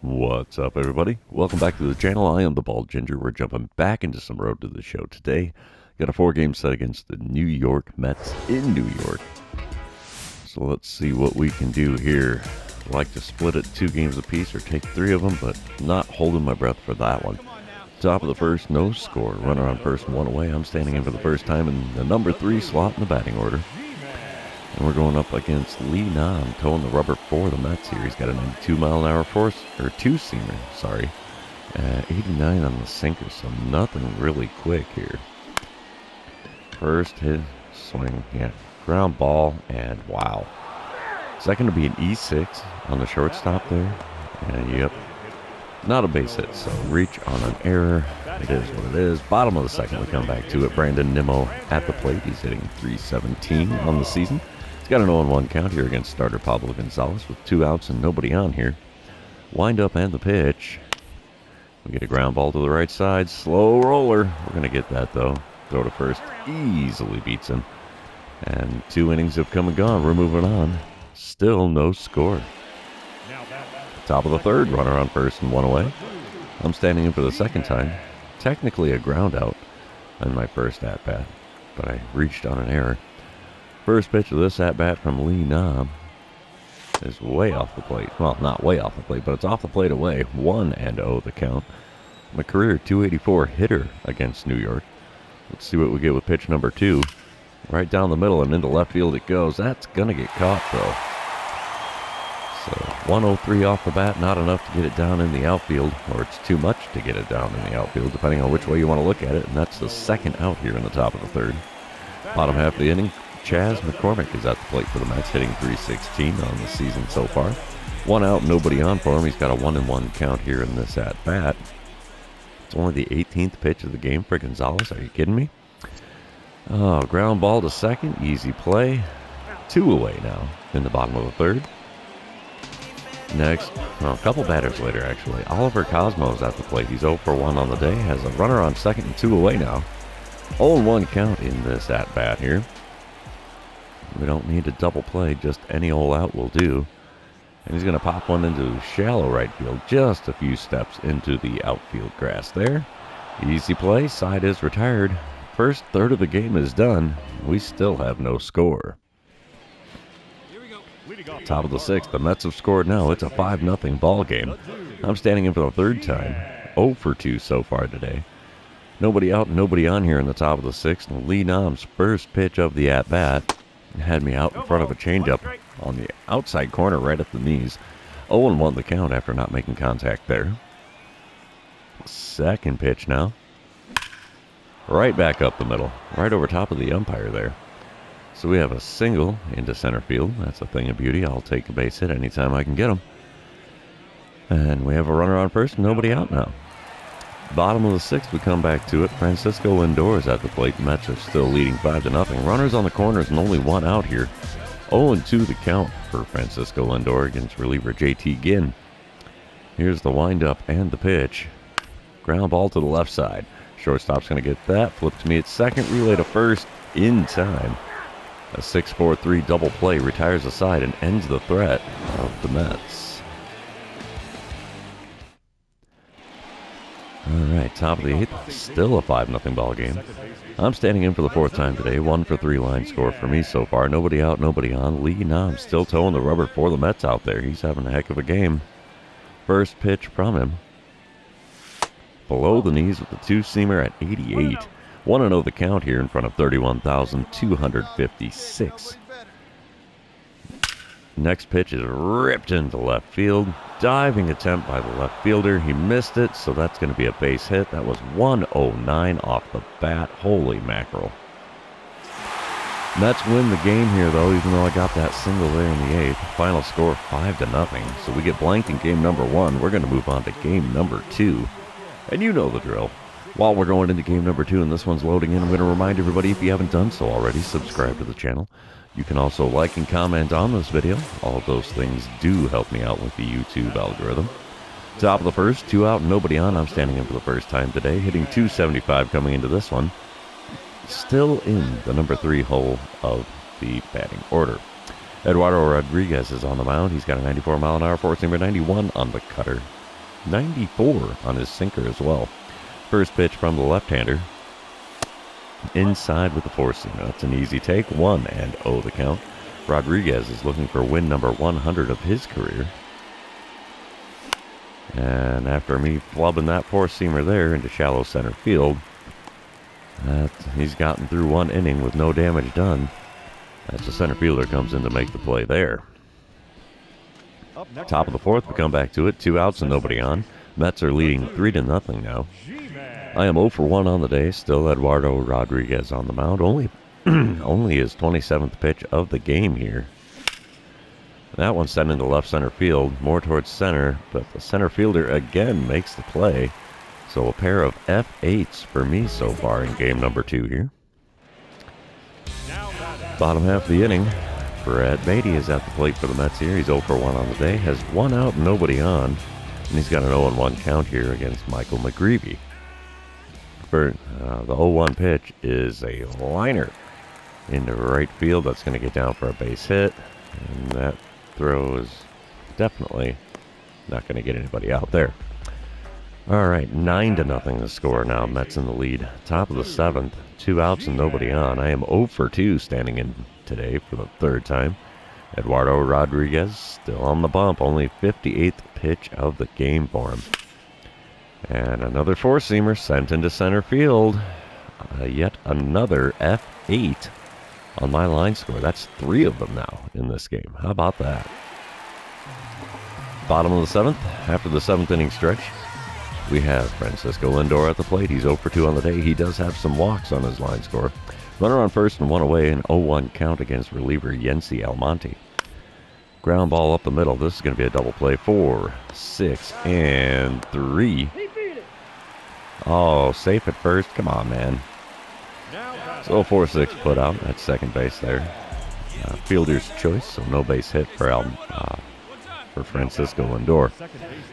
What's up, everybody? Welcome back to the channel. I am the Bald Ginger. We're jumping back into some Road to the Show today. Got a 4-game set against the New York Mets in New York. So let's see what we can do here. I like to split it 2 games apiece or take 3 of them, but not holding my breath for that one. Top of the first, no score. Runner on first and 1 away. I'm standing in for the first time in the number 3 slot in the batting order. And we're going up against Lee Nam, towing the rubber for the Mets here. He's got a 92-mile-an-hour two-seamer, sorry. 89 on the sinker, so nothing really quick here. First hit, swing, ground ball, and wow. Second to be an E6 on the shortstop there. And yep, not a base hit, so reach on an error. It is what it is. Bottom of the second, we come back to it. Brandon Nimmo at the plate. He's hitting .317 on the season. He's got an 0-1 count here against starter Pablo Gonzalez with 2 outs and nobody on here. Wind up and the pitch. We get a ground ball to the right side. Slow roller. We're going to get that, though. Throw to first. Easily beats him. And 2 innings have come and gone. We're moving on. Still no score. Top of the third. Runner on first and 1 away. I'm standing in for the second time. Technically a ground out on my first at-bat, but I reached on an error. First pitch of this at-bat from Lee Nam is way off the plate. Well, not way off the plate, but it's off the plate away. 1-0 the count. I'm a career .284 hitter against New York. Let's see what we get with pitch number 2. Right down the middle and into left field it goes. That's going to get caught, though. So 103 off the bat, not enough to get it down in the outfield, or it's too much to get it down in the outfield, depending on which way you want to look at it, and that's the second out here in the top of the third. Bottom half of the inning, Chaz McCormick is at the plate for the Mets, hitting .316 on the season so far. 1 out, nobody on for him. He's got a 1-1 count here in this at-bat. It's only the 18th pitch of the game for Gonzalez. Are you kidding me? Oh, ground ball to second, easy play. 2 away now in the bottom of the third. Next, well, a couple batters later, actually, Oliver Cosmo's at the plate. He's 0 for 1 on the day. Has a runner on second and 2 away now. 0-1 count in this at-bat here. We don't need a double play. Just any old out will do. And he's going to pop one into shallow right field. Just a few steps into the outfield grass there. Easy play. Side is retired. First third of the game is done. We still have no score. Top of the 6th, the Mets have scored now. It's a 5-0 ball game. I'm standing in for the third time. 0 for 2 so far today. Nobody out, nobody on here in the top of the 6th. And Lee Nam's first pitch of the at-bat had me out in front of a changeup on the outside corner right at the knees. 0-1 the count after not making contact there. Second pitch now. Right back up the middle. Right over top of the umpire there. So we have a single into center field. That's a thing of beauty. I'll take a base hit anytime I can get them. And we have a runner on first, nobody out now. Bottom of the 6th, we come back to it. Francisco Lindor is at the plate. Mets are still leading 5-0. Runners on the corners and only 1 out here. 0-2 the count for Francisco Lindor against reliever JT Ginn. Here's the windup and the pitch. Ground ball to the left side. Shortstop's going to get that. Flip to me at second. Relay to first in time. A 6-4-3 double play retires the side and ends the threat of the Mets. All right, top of the 8th, still a 5-0 ball game. I'm standing in for the 4th time today. 1 for 3 line score for me so far. Nobody out, nobody on. Lee Nam still towing the rubber for the Mets out there. He's having a heck of a game. First pitch from him. Below the knees with the 2-seamer at 88. 1-0 the count here in front of 31,256. Next pitch is ripped into left field. Diving attempt by the left fielder. He missed it, so that's going to be a base hit. That was 109 off the bat. Holy mackerel. Mets win the game here, though, even though I got that single there in the 8th. Final score 5-0. So we get blanked in game number 1. We're going to move on to game number 2. And you know the drill. While we're going into game number 2 and this one's loading in, I'm going to remind everybody, if you haven't done so already, subscribe to the channel. You can also like and comment on this video. All of those things do help me out with the YouTube algorithm. Top of the first, 2 out, nobody on. I'm standing in for the first time today, hitting .275 coming into this one. Still in the number 3 hole of the batting order. Eduardo Rodriguez is on the mound. He's got a 94-mile-an-hour four-seamer, 91 on the cutter. 94 on his sinker as well. First pitch from the left-hander. Inside with the four-seamer. That's an easy take. 1-0 the count. Rodriguez is looking for win number 100 of his career. And after me flubbing that four-seamer there into shallow center field, he's gotten through one inning with no damage done. As the center fielder comes in to make the play there. Top of the fourth, we come back to it. 2 outs and nobody on. Mets are leading 3-0 now. I am 0 for 1 on the day. Still Eduardo Rodriguez on the mound. Only his 27th pitch of the game here. That one's sent into left center field, more towards center, but the center fielder again makes the play. So a pair of F8s for me so far in game number 2 here. Bottom half of the inning, Brett Beatty is at the plate for the Mets here. He's 0 for 1 on the day, has 1 out and nobody on. And he's got an 0-1 count here against Michael McGreevy. For the 0-1 pitch is a liner into right field. That's going to get down for a base hit. And that throw is definitely not going to get anybody out there. All right, 9-0 the score now. Mets in the lead. Top of the 7th, 2 outs and nobody on. I am 0 for 2 standing in today for the 3rd time. Eduardo Rodriguez still on the bump. Only 58th pitch of the game for him. And another four-seamer sent into center field. Yet another F8 on my line score. That's 3 of them now in this game. How about that? Bottom of the 7th, after the 7th inning stretch, we have Francisco Lindor at the plate. He's 0 for 2 on the day. He does have some walks on his line score. Runner on first and 1 away, an 0-1 count against reliever Yency Almonte. Ground ball up the middle. This is going to be a double play. 4, 6, and 3. Oh, safe at first. Come on, man. So 4-6 put out at second base there. Fielder's choice, so no base hit for Francisco Lindor.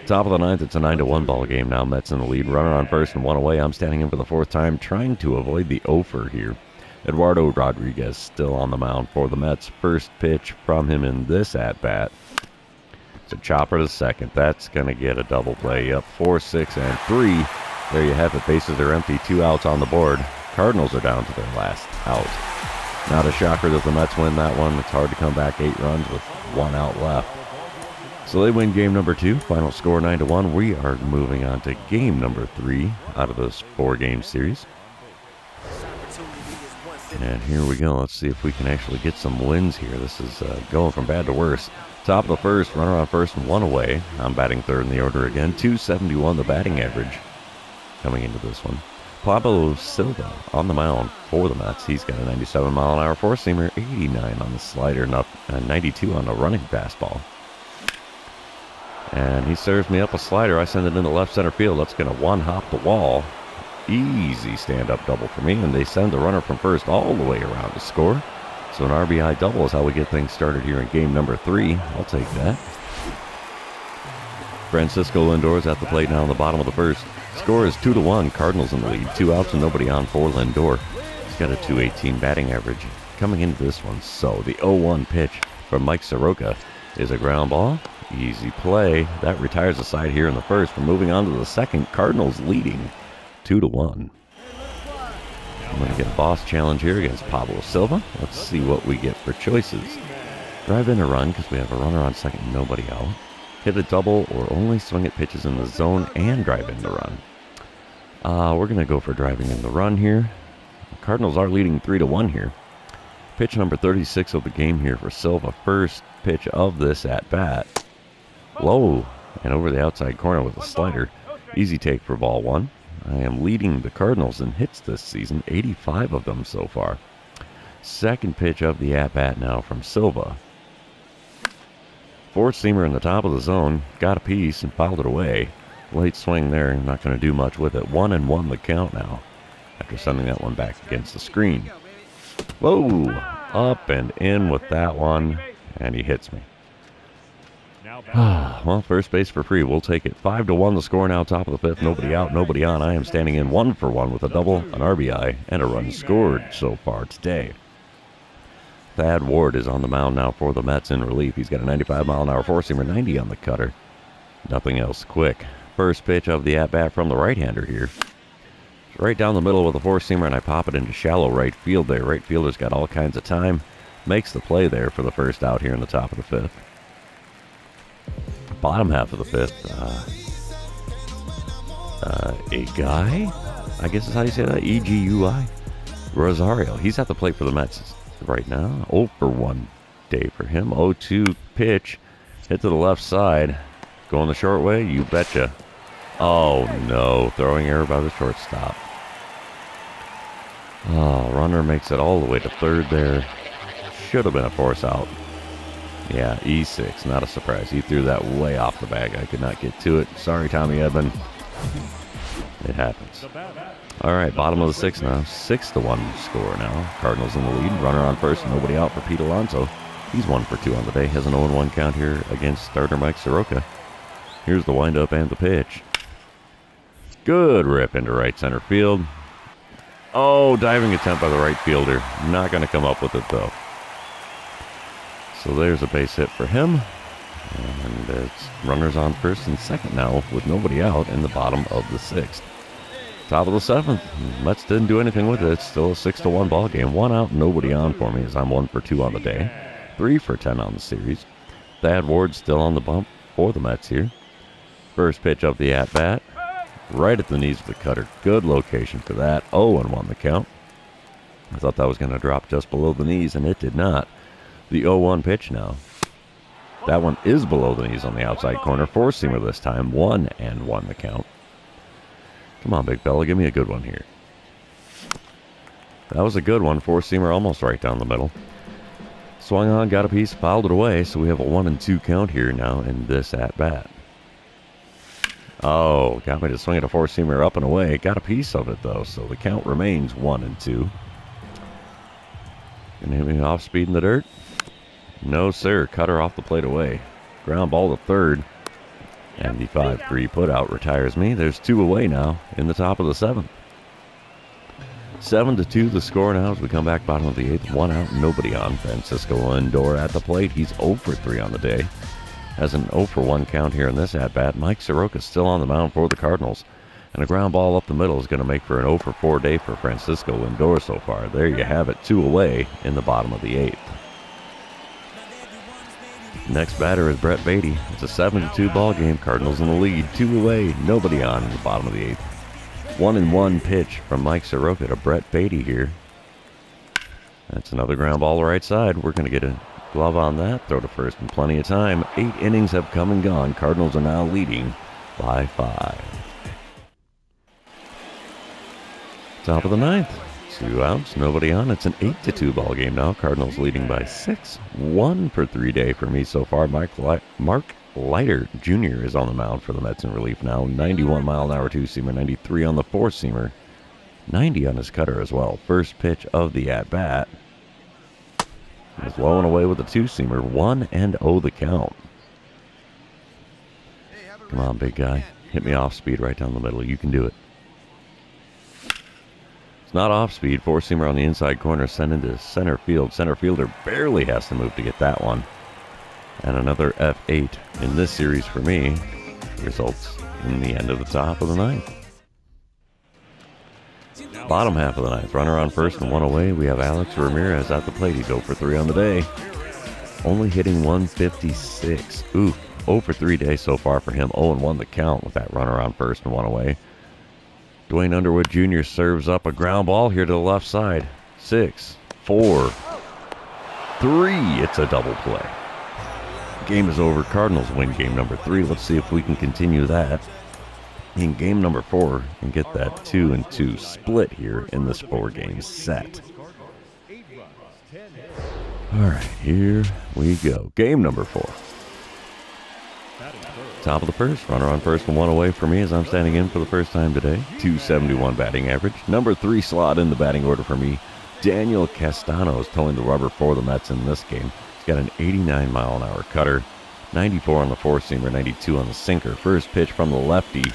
Top of the 9th, it's a 9-1 ball game now. Mets in the lead. Runner on first and 1 away. I'm standing in for the 4th time, trying to avoid the offer here. Eduardo Rodriguez still on the mound for the Mets. First pitch from him in this at-bat. It's a chopper to second. That's going to get a double play. Yep, 4, 6, and 3. There you have it. Bases are empty. 2 outs on the board. Cardinals are down to their last out. Not a shocker that the Mets win that one. It's hard to come back 8 runs with 1 out left. So they win game number 2. Final score 9-1. We are moving on to game number 3 out of this 4-game series. And here we go. Let's see if we can actually get some wins here. This is going from bad to worse. Top of the 1st, runner on first and 1 away. I'm batting 3rd in the order again. 271 the batting average coming into this one. Pablo Silva on the mound for the Mets. He's got a 97-mile-an-hour four-seamer, 89 on the slider, and 92 on the running fastball. And he serves me up a slider. I send it into left center field. That's going to one-hop the wall. Easy stand-up double for me, and they send the runner from first all the way around to score. So an RBI double is how we get things started here in game number 3. I'll take that. Francisco Lindor is at the plate now in the bottom of the 1st. Score is 2-1. Cardinals in the lead. 2 outs and nobody on for Lindor. He's got a .218 batting average coming into this one. So the 0-1 pitch from Mike Soroka is a ground ball. Easy play. That retires the side here in the 1st. We're moving on to the 2nd. Cardinals leading 2-1. I'm going to get a boss challenge here against Pablo Silva. Let's see what we get for choices. Drive in a run because we have a runner on second and nobody out. Hit a double or only swing at pitches in the zone and drive in the run. We're going to go for driving in the run here. The Cardinals are leading 3-1 here. Pitch number 36 of the game here for Silva. First pitch of this at-bat. Low and over the outside corner with a slider. Easy take for ball 1. I am leading the Cardinals in hits this season, 85 of them so far. Second pitch of the at-bat now from Silva. Four-seamer in the top of the zone, got a piece and fouled it away. Late swing there, not going to do much with it. 1-1 the count now after sending that one back against the screen. Whoa, up and in with that one, and he hits me. Well, first base for free. We'll take it. 5-1 the score now, top of the 5th. Nobody out, nobody on. I am standing in 1 for 1 with a double, an RBI, and a run scored so far today. Thad Ward is on the mound now for the Mets in relief. He's got a 95-mile-an-hour four-seamer, 90 on the cutter. Nothing else quick. First pitch of the at-bat from the right-hander here. Right down the middle with a four-seamer, and I pop it into shallow right field there. Right fielder's got all kinds of time. Makes the play there for the first out here in the top of the fifth. Bottom half of the fifth. A guy? I guess is how you say that. E-G-U-I. Rosario. He's at the plate for the Mets right now. 0 for 1 day for him. 0-2 pitch. Hit to the left side. Going the short way? You betcha. Oh, no. Throwing error by the shortstop. Oh, runner makes it all the way to third there. Should have been a force out. Yeah, E6. Not a surprise. He threw that way off the bag. I could not get to it. Sorry, Tommy Edman. It happens. All right, bottom of the sixth now. 6-1 score now. Cardinals in the lead. Runner on first. Nobody out for Pete Alonso. He's 1 for 2 on the day. Has an 0-1 count here against starter Mike Soroka. Here's the windup and the pitch. Good rip into right center field. Oh, diving attempt by the right fielder. Not going to come up with it, though. So there's a base hit for him. And it's runners on first and second now with nobody out in the bottom of the sixth. Top of the seventh. Mets didn't do anything with it. It's still a 6-1 ball game. 1 out, nobody on for me as I'm 1 for 2 on the day. 3 for 10 on the series. Thad Ward still on the bump for the Mets here. First pitch of the at-bat. Right at the knees of the cutter. Good location for that. 0-1 the count. I thought that was going to drop just below the knees, and it did not. The 0-1 pitch now. That one is below the knees on the outside corner. Four-seamer this time. 1-1 the count. Come on, big fella. Give me a good one here. That was a good one. Four-seamer almost right down the middle. Swung on, got a piece, fouled it away, so we have a 1-2 count here now in this at-bat. Oh, got me to swing at a four-seamer up and away. Got a piece of it, though, so the count remains 1-2. Gonna hit me off speed in the dirt? No, sir. Cutter off the plate away. Ground ball to third. And the 5-3 putout retires me. There's 2 away now in the top of the seventh. 7-2 the score now as we come back bottom of the eighth. 1 out, nobody on. Francisco Lindor at the plate. He's 0 for 3 on the day. Has an 0 for 1 count here in this at-bat. Mike Soroka still on the mound for the Cardinals. And a ground ball up the middle is going to make for an 0 for 4 day for Francisco Lindor so far. There you have it. 2 away in the bottom of the eighth. Next batter is Brett Beatty. It's a 7-2 ball game. Cardinals in the lead. 2 away. Nobody on in the bottom of the eighth. 1-1 pitch from Mike Soroka to Brett Beatty here. That's another ground ball to right side. We're going to get a glove on that. Throw to first in plenty of time. 8 innings have come and gone. Cardinals are now leading by 5. Top of the ninth. 2 outs, nobody on. It's an 8-2 ball game now. Cardinals leading by 6. 1 for 3 day for me so far. Mark Leiter Jr. is on the mound for the Mets in relief now. 91 mile an hour 2-seamer, 93 on the 4-seamer, 90 on his cutter as well. First pitch of the at-bat. He's blowing away with a 2-seamer. 1-0 the count. Come on, big guy. Hit me off speed right down the middle. You can do it. It's not off speed. 4-seamer on the inside corner, sent into center field. Center fielder barely has to move to get that one. And another F8 in this series for me results in the end of the top of the ninth. Bottom half of the ninth. Runner on first and 1 away. We have Alex Ramirez at the plate. He's 0 for 3 on the day. Only hitting 156. Ooh, 0 for 3 days so far for him. 0-1 the count with that runner on first and 1 away. Dwayne Underwood Jr. serves up a ground ball here to the left side. 6, 4, 3. It's a double play. Game is over. Cardinals win game number 3. Let's see if we can continue that in game number 4 and get that 2-2 split here in this 4-game set. All right, here we go. Game number 4. Top of the first. Runner on first and 1 away for me as I'm standing in for the first time today. 271 batting average. Number 3 slot in the batting order for me. Daniel Castano is towing the rubber for the Mets in this game. He's got an 89 mile an hour cutter. 94 on the 4-seamer, 92 on the sinker. First pitch from the lefty.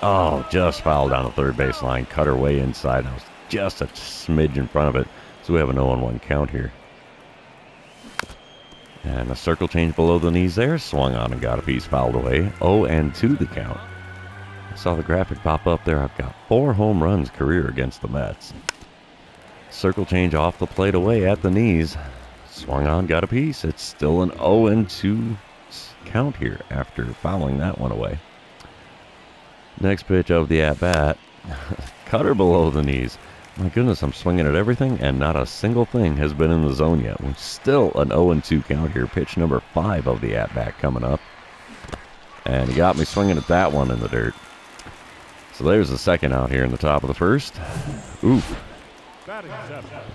Oh, just fouled down the third baseline. Cutter way inside. I was just a smidge in front of it. So we have an 0-1 count here. And a circle change below the knees there. Swung on and got a piece, fouled away. 0-2 the count. I saw the graphic pop up there. I've got 4 home runs career against the Mets. Circle change off the plate away at the knees. Swung on, got a piece. It's still an 0-2 count here after fouling that one away. Next pitch of the at-bat. Cutter below the knees. My goodness, I'm swinging at everything, and not a single thing has been in the zone yet. We're still an 0-2 count here. Pitch number 5 of the at-bat coming up. And he got me swinging at that one in the dirt. So there's the second out here in the top of the first. Ooh.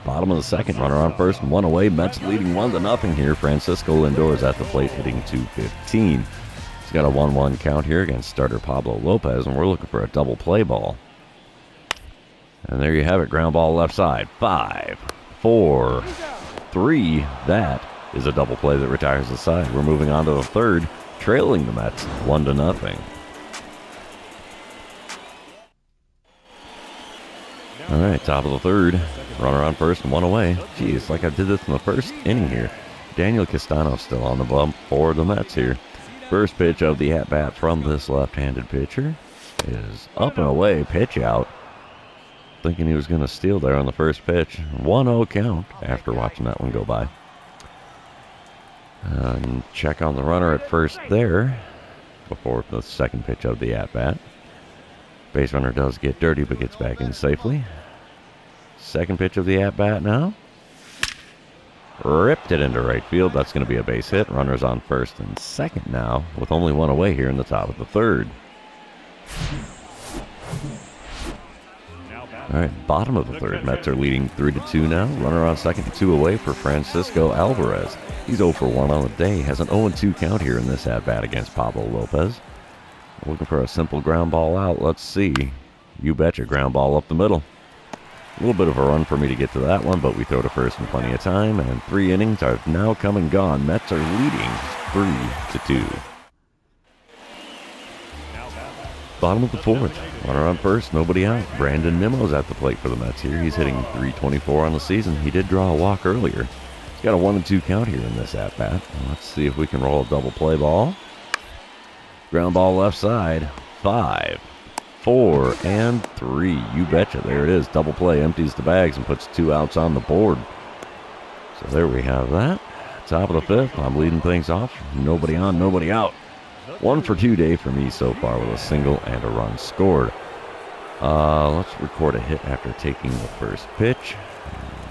Bottom of the second, runner on first and 1 away. Mets leading 1-0 here. Francisco Lindor at the plate, hitting .215. He's got a 1-1 count here against starter Pablo Lopez, and we're looking for a double play ball. And there you have it, ground ball left side. 5, 4, 3. That is a double play that retires the side. We're moving on to the third, trailing the Mets 1-0. All right, top of the third, runner on first and 1 away. Gee, it's like I did this in the first inning here. Daniel Castano still on the bump for the Mets here. First pitch of the at-bat from this left-handed pitcher is up and away, pitch out. Thinking he was going to steal there on the first pitch. 1-0 count after watching that one go by. And check on the runner at first there before the second pitch of the at-bat. Base runner does get dirty but gets back in safely. Second pitch of the at-bat now. Ripped it into right field. That's going to be a base hit. Runners on first and second now with only 1 away here in the top of the third. All right, bottom of the third. Mets are leading 3-2 now. Runner on second and 2 away for Francisco Alvarez. He's 0 for 1 on the day. Has an 0-2 count here in this at-bat against Pablo Lopez. Looking for a simple ground ball out. Let's see. You betcha, ground ball up the middle. A little bit of a run for me to get to that one, but we throw to first in plenty of time, and 3 innings are now come and gone. Mets are leading 3-2. Bottom of the fourth. Runner on first, nobody out. Brandon Nimmo's at the plate for the Mets here. He's hitting .324 on the season. He did draw a walk earlier. He's got a 1-2 count here in this at-bat. Let's see if we can roll a double play ball. Ground ball left side. 5, 4, and 3. You betcha. There it is. Double play. Empties the bags and puts 2 outs on the board. So there we have that. Top of the fifth. I'm leading things off. Nobody on, nobody out. 1 for 2 day for me so far with a single and a run scored. Let's record a hit after taking the first pitch.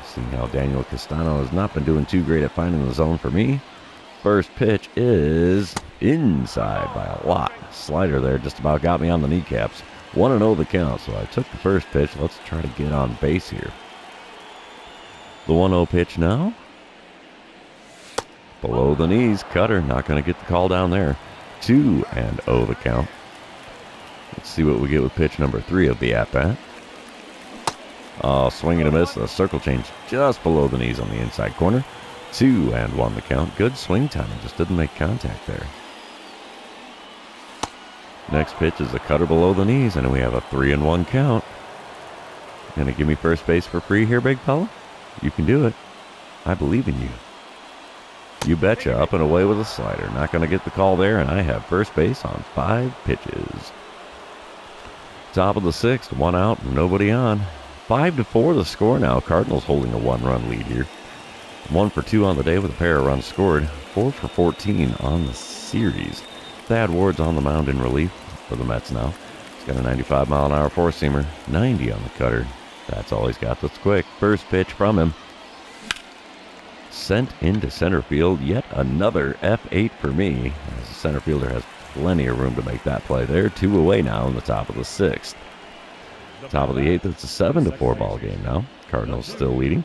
See how Daniel Castano has not been doing too great at finding the zone for me. First pitch is inside by a lot. Slider there just about got me on the kneecaps. 1-0 the count, so I took the first pitch. Let's try to get on base here. The 1-0 pitch now. Below the knees, cutter. Not going to get the call down there. 2-0 the count. Let's see what we get with pitch number 3 of the at-bat. Swing and a miss. A circle change just below the knees on the inside corner. 2-1 the count. Good swing timing. Just didn't make contact there. Next pitch is a cutter below the knees, and we have a 3-1 count. Gonna give me first base for free here, big fella? You can do it. I believe in you. You betcha. Up and away with a slider. Not going to get the call there, and I have first base on 5 pitches. Top of the sixth. 1 out, nobody on. 5-4 the score now. Cardinals holding a 1-run lead here. 1 for 2 on the day with a pair of runs scored. 4 for 14 on the series. Thad Ward's on the mound in relief for the Mets now. He's got a 95-mile-an-hour four-seamer. 90 on the cutter. That's all he's got that's quick. First pitch from him. Sent into center field. Yet another F8 for me. As the center fielder has plenty of room to make that play there. 2 away now in the top of the sixth. Top of the eighth. It's a 7-4 ball game now. Cardinals still leading.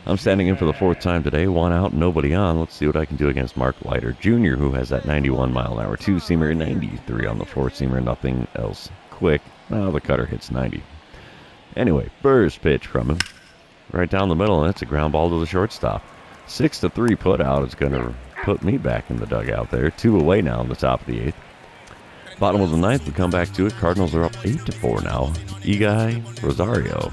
I'm standing in for the 4th time today. 1 out, nobody on. Let's see what I can do against Mark Leiter Jr., who has that 91-mile-an-hour two-seamer, 93 on the four-seamer. Nothing else quick. Now the cutter hits 90. Anyway, first pitch from him. Right down the middle, and it's a ground ball to the shortstop. 6-3 put out is going to put me back in the dugout there. 2 away now in the top of the 8th. Bottom of the 9th, we come back to it. Cardinals are up 8-4 now. Eguy Rosario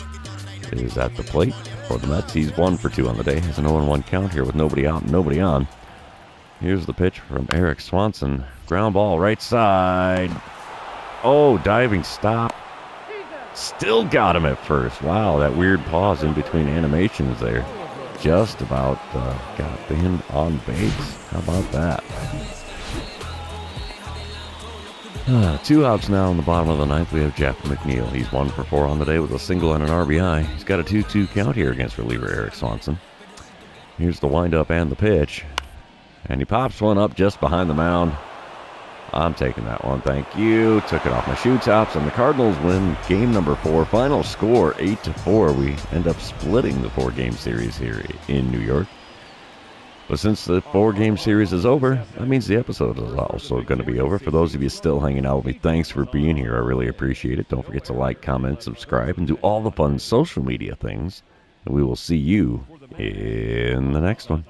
is at the plate for the Mets. He's 1 for 2 on the day. Has an 0-1 count here with nobody out and nobody on. Here's the pitch from Eric Swanson. Ground ball, right side. Oh, diving stop. Still got him at first. Wow, that weird pause in between animations there. Just about got him on base. How about that? 2 outs now in the bottom of the ninth. We have Jeff McNeil. He's 1 for 4 on the day with a single and an RBI. He's got a 2-2 count here against reliever Eric Swanson. Here's the windup and the pitch. And he pops one up just behind the mound. I'm taking that one, thank you. Took it off my shoe tops, and the Cardinals win game number 4. Final score 8-4. We end up splitting the 4-game series here in New York. But since the 4-game series is over, that means the episode is also going to be over. For those of you still hanging out with me, thanks for being here. I really appreciate it. Don't forget to like, comment, subscribe, and do all the fun social media things. And we will see you in the next one.